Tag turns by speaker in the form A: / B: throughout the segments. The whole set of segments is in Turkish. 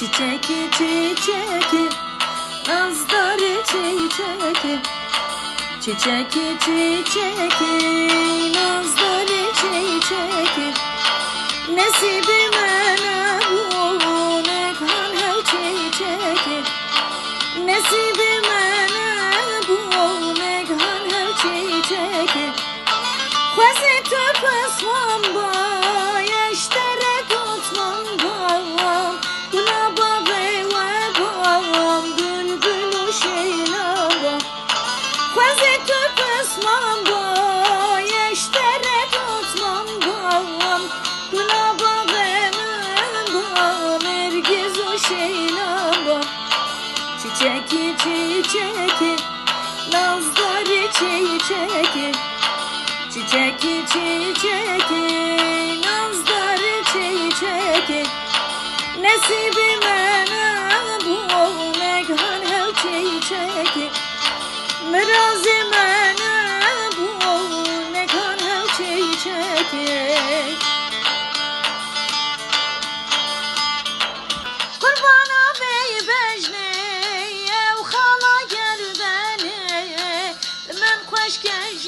A: Çiçeki çiçeki nazları çiçeki. Çiçeki çiçeki nazları çiçeki. Nasibime ne bu ne kan çiçeki. Nasibime ne bu ne kan çiçeki. Khwezi tu pasman ba yeştere tutman ba. Gulaba ve bam bülbül şeyla ba. Khwezi tu pasman ba yeştere tutman ba. Gulaba ve bam ergiz o şeyla ba. Çiçeki çiçeki nazları çiçeki. Çiçeki çiçeki nazları çiçeki. Nasibime ne bu ne kan çiçeki. Merazime ne bu ne kan çiçeki. Kurbana bey bejne ev hala gerdene. Men hoş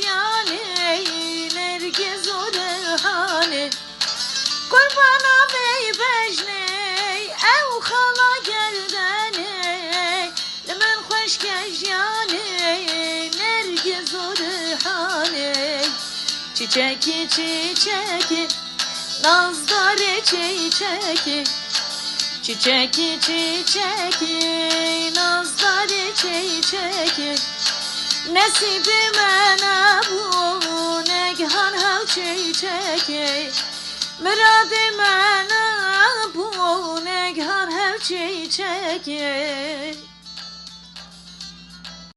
A: yani nergiz o rehane. Kurbana bey bejne ev hala gerdene. Men hoş yani nergiz o rehane. Çiçeki çiçeki nazları çiçeki. Çiçeki çiçeki nazları çiçeki. Nasibime ne bu ne kan çiçeki. Muradime ne bu ne kan çiçeki.